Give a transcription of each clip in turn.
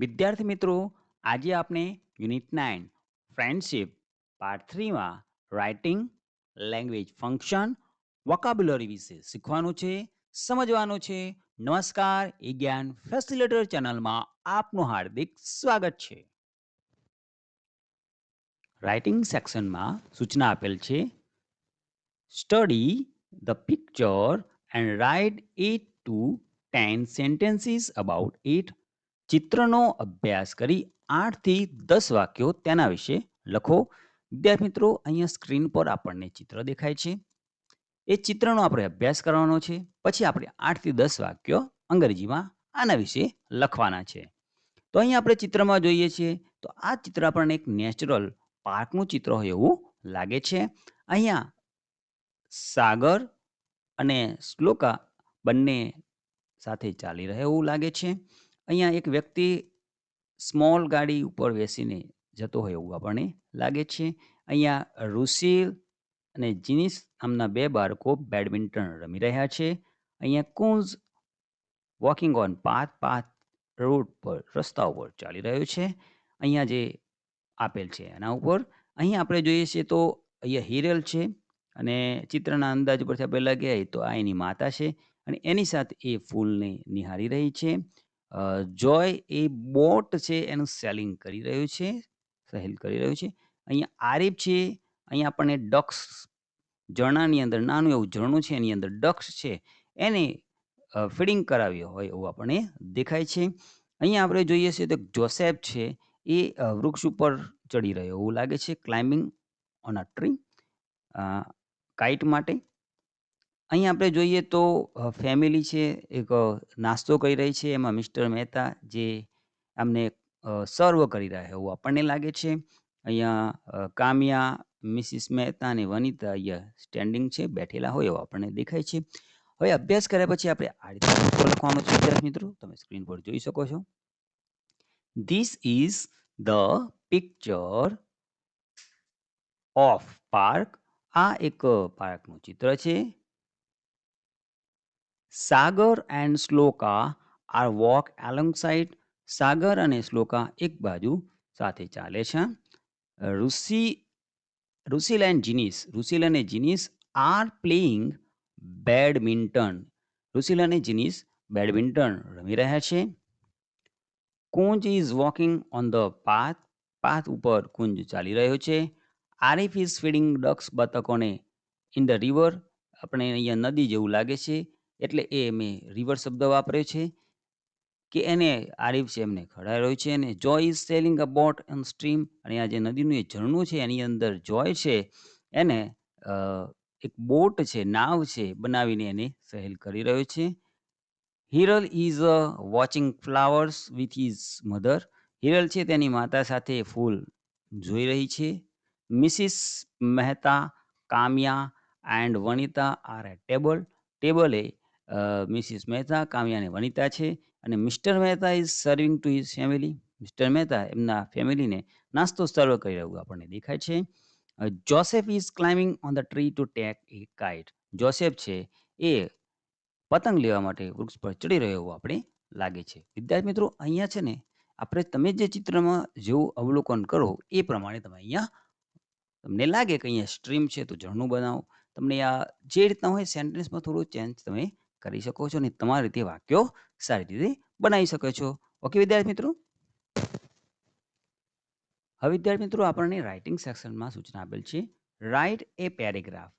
વિદ્યાર્થી મિત્રો, આજે આપણે યુનિટ 9 ફ્રેન્ડશિપ પાર્ટ 3 માં રાઇટિંગ, લેંગ્વેજ ફંક્શન, વોકાબ્યુલરી વિશે શીખવાનું છે, સમજવાનું છે. નમસ્કાર, એ જ્ઞાન ફેસિલિટેટર ચેનલમાં આપનું હાર્દિક સ્વાગત છે. રાઇટિંગ સેક્શનમાં સૂચના આપેલ છે. Study the picture and write 8 to 10 sentences about it. ચિત્રનો અભ્યાસ કરી 8 થી 10 વાક્યો તેના વિશે લખો. વિદ્યાર્થી મિત્રો, અહીંયા સ્ક્રીન પર આપણને ચિત્ર દેખાય છે. એ ચિત્રનો આપણે અભ્યાસ કરવાનો છે. પછી આપણે 8 થી 10 વાક્યો અંગ્રેજીમાં આના વિશે લખવાના છે. તો અહીંયા આપણે ચિત્રમાં જોઈએ છીએ તો આ ચિત્ર આપણને એક નેચરલ પાર્કનું ચિત્ર હોય એવું લાગે છે. અહીંયા સાગર અને શ્લોકા બંને સાથે ચાલી રહે એવું લાગે છે. અહીંયા એક વ્યક્તિ સ્મોલ ગાડી ઉપર બેસીને જતો હોય એવું આપણને લાગે છે. અહીંયા રુશિલ અને જીનિસ નામના બે બાળકો બેડમિન્ટન રમી રહ્યા છે. અહીંયા કુંજ વોકિંગ ઓન પાથ રોડ પર રસ્તા ઉપર ચાલી રહ્યો છે. અહીંયા જે આપેલ છે એના ઉપર અહીંયા આપણે જોઈએ છીએ તો અહીંયા હિરલ છે અને ચિત્રના અંદાજ ઉપરથી આપણે લગાવીએ તો આ એની માતા છે અને એની સાથે એ ફૂલને નિહાળી રહી છે. જોય એ બોટ છે એનું સેલિંગ કરી રહ્યું છે, સહેલ કરી રહ્યું છે. અહીંયા આરીફ છે. અહીંયા આપણને ડક્સ ઝરણાની અંદર નાનું એવું ઝરણું છે એની અંદર ડક્સ છે એને ફીડિંગ કરાવ્યો હોય એવું આપણને દેખાય છે. અહીંયા આપણે જોઈએ છીએ તો જોસેફ છે એ વૃક્ષ ઉપર ચડી રહ્યો એવું લાગે છે, climbing on a tree kite માટે. અહીંયા આપણે જોઈએ તો ફેમિલી છે એક નાસ્તો કરી રહી છે. એમાં મિસ્ટર મહેતા જે આમને સર્વ કરી રહ્યા એવું આપણને લાગે છે. અહીંયા કામ્યા, મિસિસ મહેતા અને વનિતા અહીંયા સ્ટેન્ડિંગ છે, બેઠેલા હોય એવું આપણને દેખાય છે. હવે અભ્યાસ કર્યા પછી આપણે આ રીતે લખવાનું છે. વિદ્યાર્થી મિત્રો, તમે સ્ક્રીન પર જોઈ શકો છો. This is the picture of park. આ એક પાર્કનું ચિત્ર છે. Sagar and Shloka are walk alongside. Sagar અને શ્લોકા એક બાજુ સાથે ચાલે છે. રુશિલ અને Jinis are playing badminton. Rushil અને જીનિસ બેડમિન્ટન રમી રહ્યા છે. Kunj is walking on the path ઉપર કુંજ ચાલી રહ્યો છે. આરીફ ઇઝ ફીડિંગ ડક્સ, બતકોને ઇન ધ રિવર. આપણે અહીંયા નદી જેવું લાગે છે એટલે એ મેં રિવર શબ્દ વાપર્યો છે કે એને આરીફ છે એમને ખડાઈ રહ્યો છે. અને Joy is sailing a boat on stream. અને આ જે નદીનું એ ઝરણું છે એની અંદર જોય છે એને એક બોટ છે, નાવ છે બનાવીને એને સહેલ કરી રહ્યો છે. Hiral is watching flowers with his mother. Hiral છે તેની માતા સાથે ફૂલ જોઈ રહી છે. Mrs Mehta, Kamya and Vanita are at ટેબલે મિસિસ મહેતા, કામ્યા અને વનિતા છે. અને Mr Mehta is serving to his family. Mr Mehta એમના ફેમિલીને નાસ્તો સર્વ કરી રહ્યું આપણને દેખાય છે. Joseph is climbing on the tree to take a kite. Joseph છે એ પતંગ લેવા માટે વૃક્ષ પર ચડી રહ્યો એવું આપણે લાગે છે. વિદ્યાર્થી મિત્રો, અહીંયા છે ને આપણે તમે જે ચિત્રમાં જેવું અવલોકન કરો એ પ્રમાણે તમે અહીંયા તમને લાગે કે અહીંયા સ્ટ્રીમ છે તો ઝરણું બનાવો. તમને આ જે રીતના હોય સેન્ટેન્સમાં થોડું ચેન્જ તમે કરી શકો છો અને તમારી રીતે વાક્યો સારી રીતે બનાવી શકો છો. ઓકે વિદ્યાર્થી મિત્રો. હવે વિદ્યાર્થી મિત્રો, આપણને રાઇટિંગ સેક્શનમાં સૂચના આપેલ છે. Write A paragraph.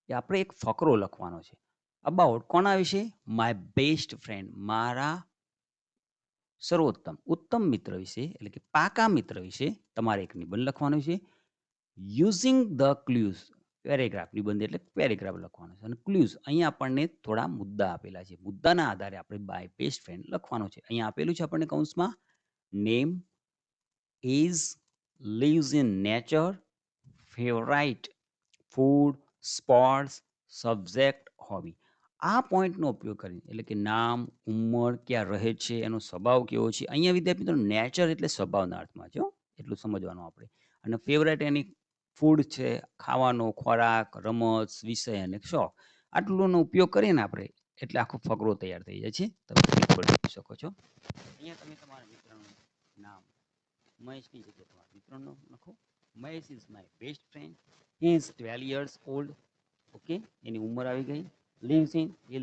એ આપણે એક ફકરો લખવાનો છે. અબાઉટ કોના વિશે? માય બેસ્ટ ફ્રેન્ડ, મારા ઉત્તમ મિત્ર વિશે, એટલે કે પાકા મિત્ર વિશે તમારે એક નિબંધ લખવાનો છે. Using the ક્લ્યુઝ. પેરેગ્રાફ નિબંધ એટલે પેરેગ્રાફ લખવાનો છે. અને ક્લ્યુઝ અહીંયા આપણને થોડા મુદ્દા આપેલા છે. મુદ્દાના આધારે આપણે બાય બેસ્ટ ફ્રેન્ડ લખવાનો છે. અહીંયા આપેલું છે આપણને કૌંસમાં name, age, lives in nature, favorite food, sports, subject, hobby. આ પોઈન્ટનો ઉપયોગ કરીને એટલે કે નામ, ઉંમર, ક્યાં રહે છે, એનો સ્વભાવ કેવો છે. અહીંયા વિદ્યાર્થી મિત્રો નેચર એટલે સ્વભાવના અર્થમાં છે, એટલું સમજવાનું આપણે. અને ફેવરેટ એની ફૂડ છે, ખાવાનો ખોરાક, રમત, વિષય અને શોખ. આટલુંનો ઉપયોગ કરીએ ને આપણે એટલે આખો ફકરો તૈયાર થઈ જાય છે. તમે ઉપર લખી શકો છો. અહીંયા તમે તમારા મિત્રનું નામ મહેશની જગ્યાએ તમારા મિત્રનું લખો. Mahesh is my best friend. He is 12 years old. Okay, એની ઉંમર આવી ગઈ.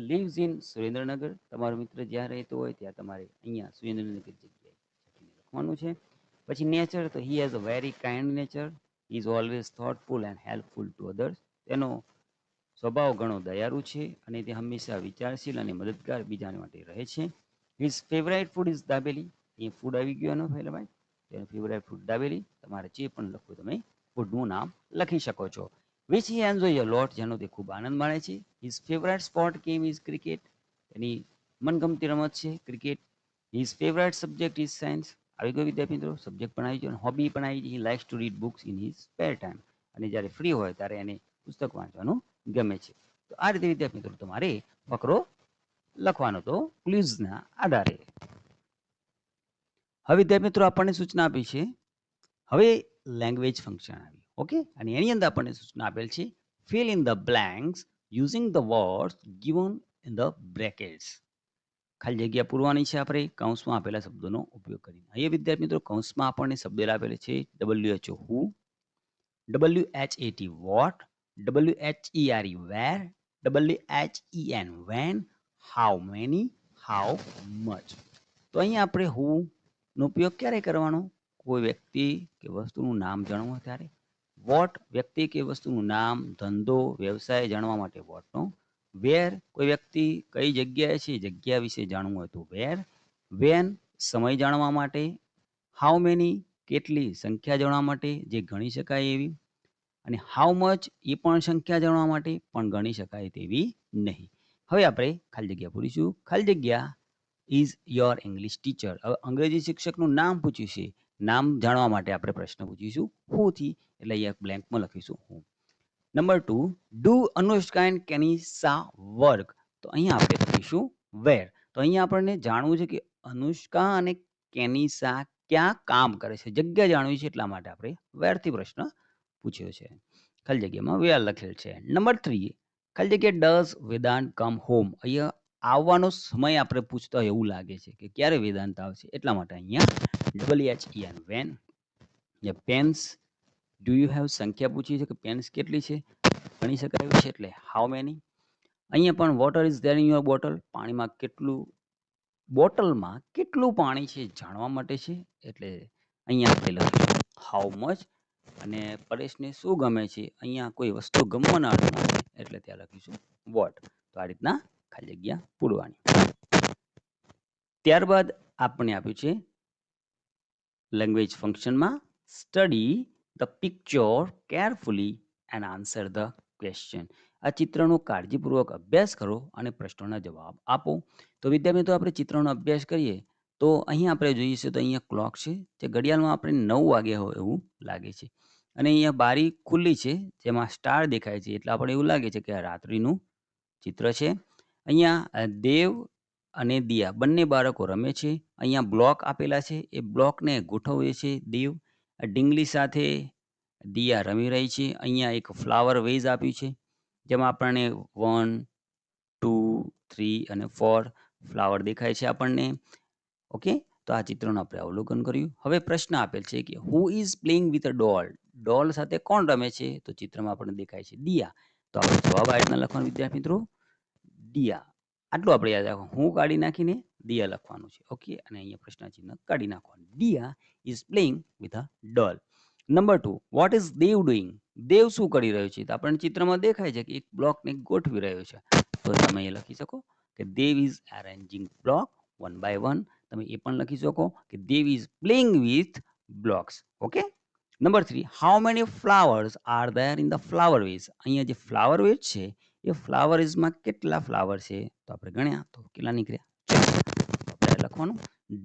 Lives in Surendranagar. તમારો મિત્ર જ્યાં રહેતો હોય ત્યાં તમારે અહીંયા સુરેન્દ્રનગર જગ્યાએ લખવાનું છે. પછી નેચર, તો he has a very kind nature. He is always thoughtful and helpful two others. તેનો સ્વભાવ ઘણો દયાળુ છે અને તે હંમેશા વિચારશીલ અને મદદગાર બીજાને માટે રહે છે. His favourite food is dabeli. A food આવી ગયો એનો ભાઈ, તેનો ફેવરાઇટ ફૂડ દાબેલી. તમારે જે પણ લખવું તમે ફૂડનું નામ લખી શકો છો. વિચ હી એન્જોય અ લોટ, જેનો તે ખૂબ આનંદ માણે છે. His favourite sport game is cricket. એની મનગમતી રમત છે cricket. His favourite subject is science. આવી ગયો વિદ્યાર્થી મિત્રો, સબ્જેક્ટ પણ આવી ગયો અને હોબી પણ આવી ગઈ. He likes to read books in his spare time. અને જ્યારે ફ્રી હોય ત્યારે એને પુસ્તક વાંચવાનું ગમે છે. તો આ રીતે વિદ્યાર્થી મિત્રો તમારે ફકરો લખવાનો તો ક્વિઝના આધારે. હવે વિદ્યાર્થી મિત્રો આપણને સૂચના આપી છે, હવે લેંગ્વેજ ફંક્શન આવી. ઓકે, અને એની અંદર આપણને સૂચના આપેલ છે fill in the blanks using the words given in the brackets. ખાલી જગ્યા પૂરવાની છે આપણે કૌંસમાં આપેલા શબ્દોનો ઉપયોગ કરીને. અહીંયા વિદ્યાર્થી મિત્રો કૌંસમાં આપણને શબ્દ આપેલ છે WHO who, WHAT what, WHERE where, WHEN when, how many, how much. તો અહીંયા આપણે who નો ઉપયોગ ક્યારે કરવાનો? કોઈ વ્યક્તિ કે વસ્તુનું નામ જાણવું ત્યારે. વોટ, વ્યક્તિ કે વસ્તુનું નામ, ધંધો, વ્યવસાય જાણવા માટે વોટનો. વેર, કોઈ વ્યક્તિ કઈ જગ્યાએ છે જગ્યા વિશે જાણવું હોય તો વેર. વેન, સમય જાણવા માટે. હાઉ મેની, કેટલી સંખ્યા જાણવા માટે જે ગણી શકાય એવી. અને હાઉ મચ, એ પણ સંખ્યા જાણવા માટે પણ ગણી શકાય તેવી નહીં. હવે આપણે ખાલી જગ્યા પૂરીશું. ખાલી જગ્યા ઇઝ યોર ઇંગ્લિશ ટીચર. હવે અંગ્રેજી શિક્ષકનું નામ પૂછ્યું છે, નામ જાણવા માટે આપણે પ્રશ્ન પૂછીશું હુંથી, એટલે અહીંયા બ્લેન્કમાં લખીશું હું. Number 2, do Anushka and Kenisa work. તો અહીંયા આપણે લખીશું વેર. તો અહીંયા આપણને જાણવું છે કે અનુષ્કા અને કેનિસા ક્યાં કામ કરે છે, જગ્યા જાણવી છે, એટલા માટે આપણે વેરથી પ્રશ્ન પૂછ્યો છે. ખાલી જગ્યામાં વેર લખેલ છે. નંબર 3, ખાલી જગ્યા ડઝ વેદાંત કમ હોમ. અહીંયા આવવાનો સમય આપણે પૂછતા એવું લાગે છે કે ક્યારે વેદાંત આવશે, એટલા માટે અહીંયા WHEN when. Pens, do you have, સંખ્યા પૂછી છે કે પેન્સ કેટલી છે, ગણી શકાય છે એટલે હાઉ મેની. અહીંયા પણ water is there in your bottle, પાણીમાં કેટલું, બોટલમાં કેટલું પાણી છે જાણવા માટે છે એટલે અહીંયા આપણે લખીશું હાઉ મચ. અને પરેશને શું ગમે છે, અહીંયા કોઈ વસ્તુ ગમવાના અર્થમાં છે એટલે ત્યાં લખીશું વોટ. તો આ રીતના ખાલી જગ્યા પૂરવાની. ત્યારબાદ આપણે આપ્યું છે લેંગ્વેજ ફંક્શનમાં study the picture carefully and answer the question. આ ચિત્રનો કાળજીપૂર્વક અભ્યાસ કરો અને પ્રશ્નોના જવાબ આપો. તો વિદ્યાર્થી મિત્રો આપણે ચિત્રનો અભ્યાસ કરીએ તો અહીંયા આપણે જોઈએ છે તો અહીંયા ક્લોક છે, જે ઘડિયાળમાં આપણે 9 વાગ્યા હોય એવું લાગે છે. અને અહીંયા બારી ખુલ્લી છે જેમાં સ્ટાર દેખાય છે એટલે આપણે એવું લાગે છે કે આ રાત્રિનું ચિત્ર છે. અહીંયા દેવ અને દિયા બંને બાળકો રમે છે. અહીંયા બ્લોક આપેલા છે, એ બ્લોકને ગોઠવે છે દેવ. ડીંગલી સાથે દિયા રમી રહી છે. અહીંયા એક ફ્લાવર વેઝ આપ્યું છે જેમાં આપણને 1, 2, 3 અને 4 ફ્લાવર દેખાય છે આપણને. ઓકે, તો આ ચિત્રનું આપણે અવલોકન કર્યું. હવે પ્રશ્ન આપેલ છે કે who is playing with a doll. Doll સાથે કોણ રમે છે? તો ચિત્રમાં આપણને દેખાય છે દિયા. તો આપણે જવાબ આ રીતના લખવાનો વિદ્યાર્થી મિત્રો, દિયા. આટલું આપણે યાદ રાખવાનું, હું કાઢી નાખીને દિયા લખવાનું છે. ઓકે, અને અહીંયા પ્રશ્ન ચિહ્ન કાઢી નાખવાનું. Diya is playing with a doll. Number 2, what is Dev doing. Dev શું કરી રહ્યો છે? તો આપણને ચિત્રમાં દેખાય છે કે એક બ્લોકને ગોઠવી રહ્યો છે. તો તમે એ લખી શકો કે Dev is arranging block one by one. તમે એ પણ લખી શકો કે Dev is playing with blocks. Okay. Number 3, how many flowers are there in the flower vase. અહીંયા જે ફ્લાવર વેઝ છે એ ફ્લાવર વેઝમાં કેટલા ફ્લાવર છે? તો આપણે ગણ્યા તો કેટલા નીકળ્યા? આપણે લખવાનું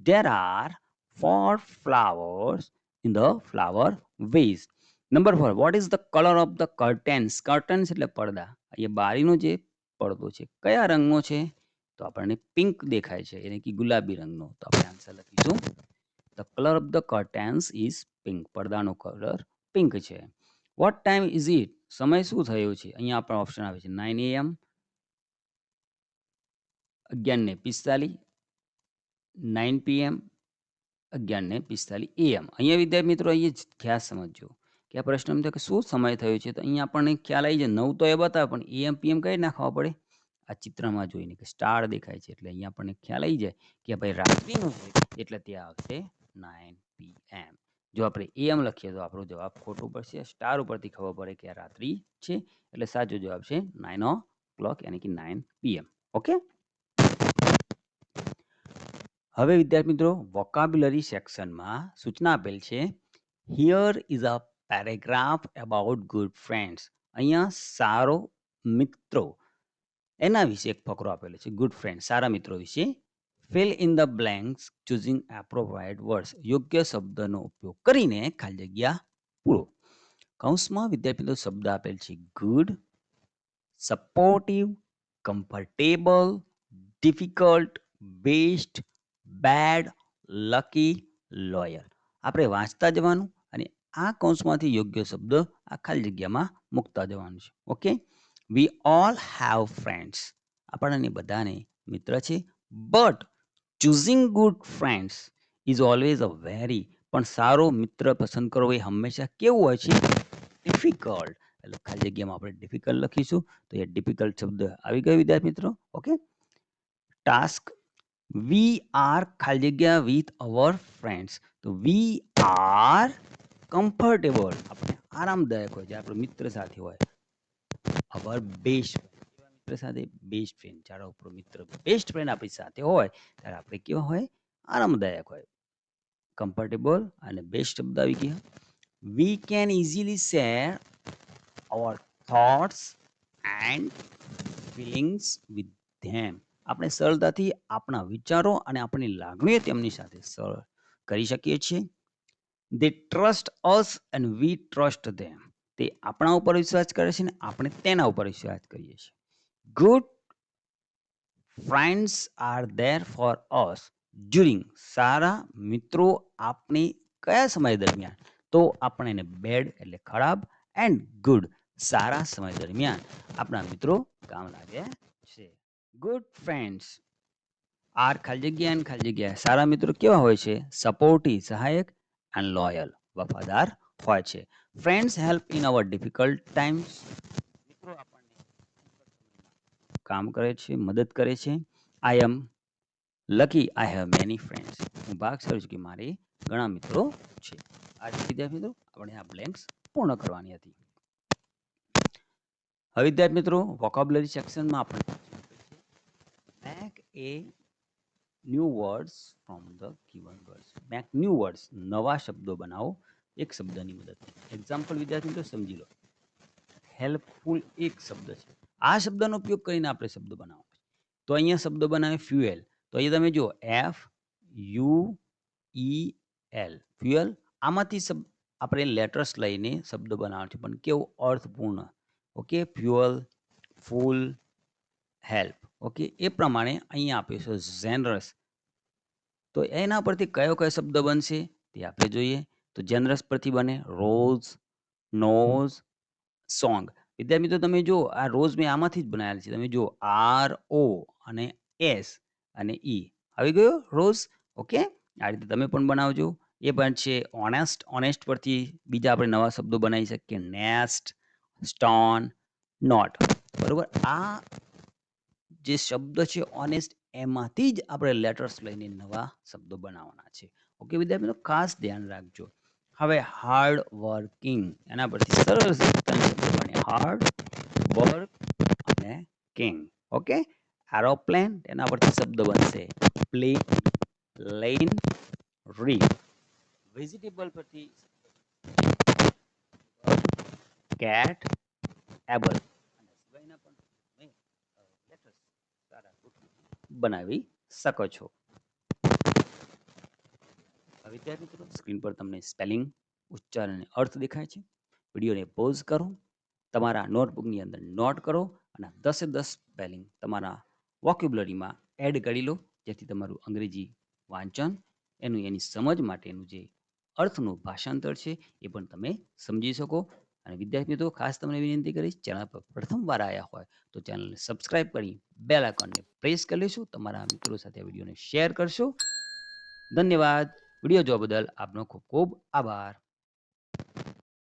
there are 4 flowers in the flower vase. Number 4, what is the color of the curtains. curtains એટલે પડદા. અહીંયા બારીનો જે પડદો છે કયા રંગનો છે? તો આપણને પિંક દેખાય છે, એટલે કે ગુલાબી રંગનો. તો આપણે આન્સર લખીશું the color of the curtains is pink. પડદાનો કલર પિંક છે. what time is it. સમય શું થયો છે? અહીંયા આપણો ઓપ્શન આવે છે 9 AM, 11:45, 9 PM 11:45 AM. અહીંયા વિદ્યાર્થી મિત્રો અહીંયા જ ખાસ સમજજો કે આ પ્રશ્ન એમ થાય કે શું સમય થયો છે? તો અહીંયા આપણને ખ્યાલ આવી જાય 9 તો એ બતાવે પણ AM, PM કઈ રીતના ખબર પડે? આ ચિત્રમાં જોઈને કે સ્ટાર દેખાય છે એટલે અહીંયા આપણને ખ્યાલ આવી જાય કે ભાઈ રાત્રિનું છે એટલે ત્યાં આવશે 9 PM. જો આપણે AM લખીએ તો આપણો જવાબ ખોટો પડશે. સ્ટાર ઉપરથી ખબર પડે કે આ રાત્રિ છે એટલે સાચો જવાબ છે 9 o'clock યાની કે 9 PM. ઓકે? હવે વિદ્યાર્થી મિત્રો વોકાબ્યુલરી સેક્શનમાં સૂચના આપેલ છે here is a paragraph about good friends. અહીંયા સારો મિત્રો એના વિશે એક ફકરો આપેલો છે ગુડ ફ્રેન્ડ સારા મિત્રો વિશે. Fill in the blanks choosing appropriate words. યોગ્ય શબ્દનો ઉપયોગ કરીને ખાલી જગ્યા પૂરો. કૌંસમાં વિદ્યાર્થી મિત્રો શબ્દ આપેલ છે good, supportive, comfortable, difficult, best, bad, lucky, loyal. આપણે વાંચતા જવાનું અને આ કૌંસમાંથી યોગ્ય શબ્દ આ ખાલી જગ્યામાં મૂકતા જવાનું છે. Okay? We all have friends. આપણને બધાને મિત્ર છે. But choosing good friends is always a very પણ સારો મિત્ર પસંદ કરવો એ હંમેશા કેવું હોય છે? ડિફિકલ્ટ. એટલે ખાલી જગ્યામાં આપણે ડિફિકલ્ટ લખીશું તો એ ડિફિકલ્ટ શબ્દ આવી ગયો વિદ્યાર્થી મિત્રો. ઓકે? ટાસ્ક વી આર ખાલી જગ્યા વિથ અવર ફ્રેન્ડ્સ. તો વી આર કમ્ફર્ટેબલ. આપણે આરામદાયક હોય જે આપણો મિત્ર સાથે હોય. અવર બેસ્ટ મિત્ર સાથે બેસ્ટ ફ્રેન્ડ જ્યારે આપણો મિત્ર બેસ્ટ ફ્રેન્ડ આપણી સાથે હોય ત્યારે આપણે કેવા હોય? આરામદાયક હોય. કમ્ફર્ટેબલ અને બેસ્ટ શબ્દ આવી ગયા. We can easily share our thoughts and feelings with them. આપણે સરળતાથી આપણા વિચારો અને આપણી લાગણીઓ તેમની સાથે કરી શકીએ છીએ. They trust us and we trust them. તે આપણા ઉપર વિશ્વાસ કરે છે ને આપણે તેના ઉપર વિશ્વાસ કરીએ છીએ. Good friends are there for us during. સારા મિત્રો આપણી કયા સમય દરમિયાન? તો આપણે એને બેડ એટલે ખરાબ એન્ડ ગુડ સારા સમય દરમિયાન આપણા મિત્રો કામ લાગે છે. ગુડ ફ્રેન્ડ્સ આર ખાલી જગ્યા એન્ડ ખાલી જગ્યા સારા મિત્રો કેવા હોય છે? સપોર્ટિવ સહાયક એન્ડ લોયલ વફાદાર હોય છે. Friends help in our difficult times. મિત્રો આપણને કામ કરે છે મદદ કરે છે. I am lucky I have many friends. હું ભાગ્યશાળી છું કે મારે ઘણા મિત્રો છે. આ વિદ્યાર્થી મિત્રો આપણે આ બ્લેન્ક્સ પૂર્ણ કરવાની હતી. હવે વિદ્યાર્થી મિત્રો વોકેબ્યુલરી સેક્શનમાં આપણે make A new words from the given words. Make new words નવા શબ્દો બનાવો એક શબ્દની મદદથી. એક્ઝામ્પલ વિદ્યાર્થી મિત્રો સમજી લો. હેલ્પફુલ એક શબ્દ છે. આ શબ્દનો ઉપયોગ કરીને આપણે શબ્દ બનાવો. તો અહીંયા શબ્દ બનાવે ફ્યુએલ. તો અહીંયા તમે જુઓ FUEL ફ્યુએલ. આમાંથી આપણે લેટર્સ લઈને શબ્દ બનાવવાનો છે પણ કેવું અર્થપૂર્ણ. ઓકે? ફ્યુઅલ, ફૂલ, હેલ્પ. ઓકે? એ પ્રમાણે અહીંયા આપ્યું છે જેનરસ. તો એના પરથી કયો કયો શબ્દ બનશે તે આપણે જોઈએ. તો જેનરસ પરથી બને રોઝ, નોઝ, સોંગ. વિદ્યાર્થી મિત્રો તમે જો આ રોઝ મેં આમાંથી જ બનાવેલ છે. તમે જો RO અને S અને E આવી ગયો રોઝ. ઓકે? આ રીતે તમે પણ બનાવજો. એ પણ છે ઓનેસ્ટ. ઓનેસ્ટ પરથી બીજા આપણે નવા શબ્દો બનાવી શકીએ. Nest, stone, note. બરોબર? આ જે શબ્દ છે ઓનેસ્ટ એમાંથી જ આપણે લેટર્સ લઈને નવા શબ્દો બનાવવાના છે. ઓકે વિદ્યાર્થી મિત્રો ખાસ ધ્યાન રાખજો. હવે હાર્ડ વર્કિંગ એના પરથી સરસ હાર્ડ વર્ક અને કિંગ. ઓકે? એરોપ્લેન એના પરથી શબ્દ બનશે પ્લેન, લેન, રીડ. વેજીટેબલ પરથી કેટ, એબલ. બનાવી શકો છો. વિદ્યાર્થી મિત્રો સ્ક્રીન પર તમને સ્પેલિંગ, ઉચ્ચારણ અને અર્થ દેખાય છે. વિડીયોને પોઝ કરો, તમારા નોટબુકની અંદર નોટ કરો અને 10 સ્પેલિંગ તમારા વોકેબ્યુલરીમાં એડ કરી લો જેથી તમારું અંગ્રેજી વાંચન એની સમજ માટેનું જે અર્થનું ભાષાંતર છે એ પણ તમે સમજી શકો. અને વિદ્યાર્થી મિત્રો ખાસ તમને વિનંતી કરીશ ચેનલ પર પ્રથમવાર આવ્યા હોય તો ચેનલને સબસ્ક્રાઇબ કરી બેલ આઇકોનને પ્રેસ કરી લેશો. તમારા મિત્રો સાથે વિડીયોને શેર કરશો ધન્યવાદ. વિડીયો જોવા બદલ આપનો ખૂબ ખૂબ આભાર.